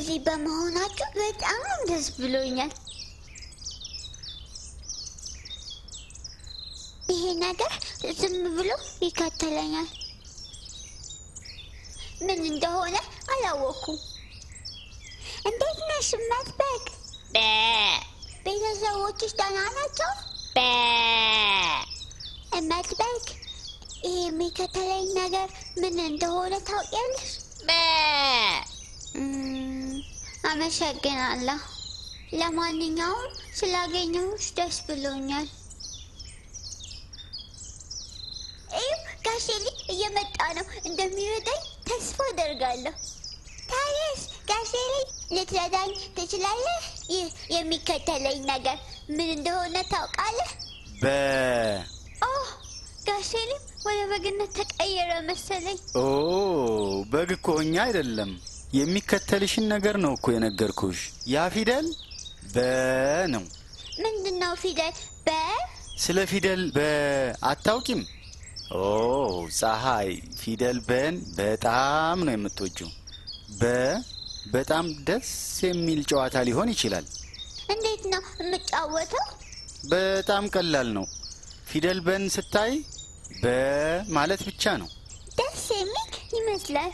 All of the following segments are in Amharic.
እዚህ በመሆናችሁ በጣም ደስ ብሎኛል። ይሄ ነገር ዝም ብሎ ይከተለኛል። ምን እንደሆነ አላወኩም። እንዴት ነሽ መጥበቅ? ቤተሰቦችሽ ደህና ናቸው? መጥበቅ፣ ይሄ የሚከተለኝ ነገር ምን እንደሆነ ታውቂያለሽ? አመሰግናለሁ። ለማንኛውም ስላገኘሁሽ ደስ ብሎኛል። ጋሼ ልጅ እየመጣ ነው። እንደሚረዳኝ ተስፋ አደርጋለሁ። ታዲያስ ጋሼ ልጅ ልትረዳኝ ትችላለህ? ይህ የሚከተለኝ ነገር ምን እንደሆነ ታውቃለህ? ጋሼ ልጅ ወደ በግነት ተቀየረ መሰለኝ። በግ እኮ ሆኜ አይደለም፣ የሚከተልሽን ነገር ነው እኮ የነገርኩሽ። ያ ፊደል በ ነው። ምንድነው ፊደል በ? ስለ ፊደል በ አታውቂም? ፀሐይ ፊደል በን በጣም ነው የምትወጂው። በጣም ደስ የሚል ጨዋታ ሊሆን ይችላል። እንዴት ነው የምጫወተው? በጣም ቀላል ነው። ፊደል በን ስታይ በማለት ብቻ ነው። ደስ የሚል ይመስላል።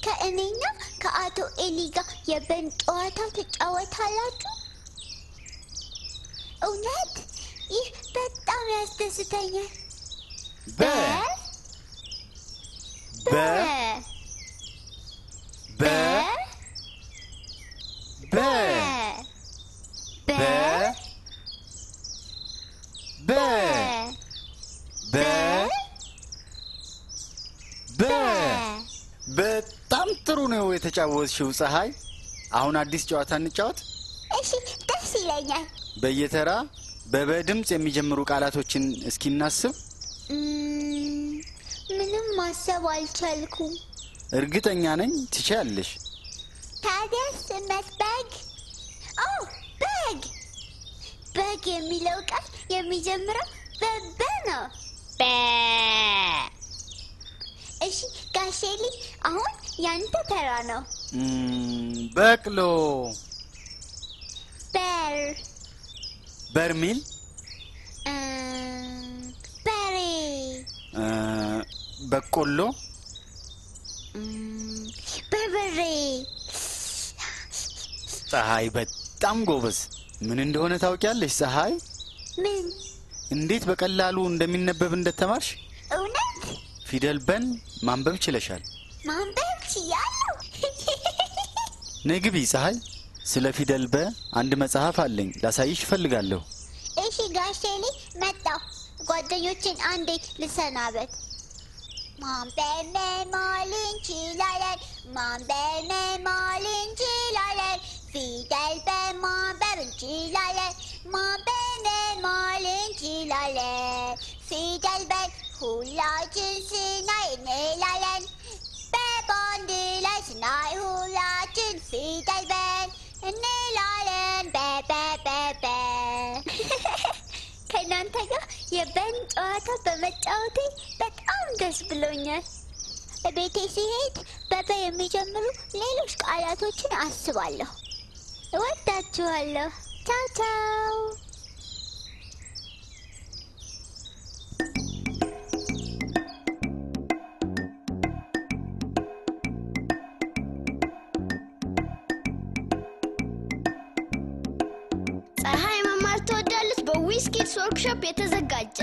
ከእኔና ከአቶ ኤሊ ጋር የበን ጨዋታ ትጫወታላችሁ? እውነት? ይህ በጣም ያስደስተኛል። በ በጣም ጥሩ ነው የተጫወትሽው ፀሐይ። አሁን አዲስ ጨዋታ እንጫወት? እሺ፣ ደስ ይለኛል። በየተራ በድምጽ የሚጀምሩ ቃላቶችን እስኪናስብ። ምንም ማሰብ አልቻልኩም። እርግጠኛ ነኝ ትችያለሽ። ታዲያስ መጥበቅ? በግ የሚለው ቃል የሚጀምረው በበ ነው። እሺ ጋሼ ልጅ፣ አሁን ያንተ ተራ ነው። በቅሎ፣ በርሜል፣ በሬ፣ በቆሎ፣ በርበሬ። ፀሐይ በጣም ጎበዝ። ምን እንደሆነ ታውቂያለሽ ፀሐይ? ምን? እንዴት በቀላሉ እንደሚነበብ እንደተማርሽ። እውነት? ፊደል በን ማንበብ ችለሻል። ማንበብ ችያለሁ። ነይ ግቢ ፀሐይ። ስለ ፊደል በ አንድ መጽሐፍ አለኝ ላሳይሽ እፈልጋለሁ። እሺ ጋሼ ልጅ መጣሁ። ጓደኞችን አንዴ ልሰናበት። ማንበብ መማር እንችላለን፣ ማንበብ መማር እንችላለን፣ ፊደል በማንበብ እንችላለን፣ ማንበብ መማር እንችላለን፣ ፊደል በን ሁላችን ስናይ እንላለን፣ በባንድ ላይ ስናይ ሁላችን ፊደል በን እንላለን። በ ከእናንተ ጋር የበን ጨዋታ በመጫወቴ በጣም ደስ ብሎኛል። ቤቴ ሲሄድ በበ የሚጀምሩ ሌሎች ቃላቶችን አስባለሁ። እወዳችኋለሁ። ቻው ቻው። ፀሐይ መማር ትወዳለች በዊዝ ኪድስ ወርክሾፕ የተዘጋጀ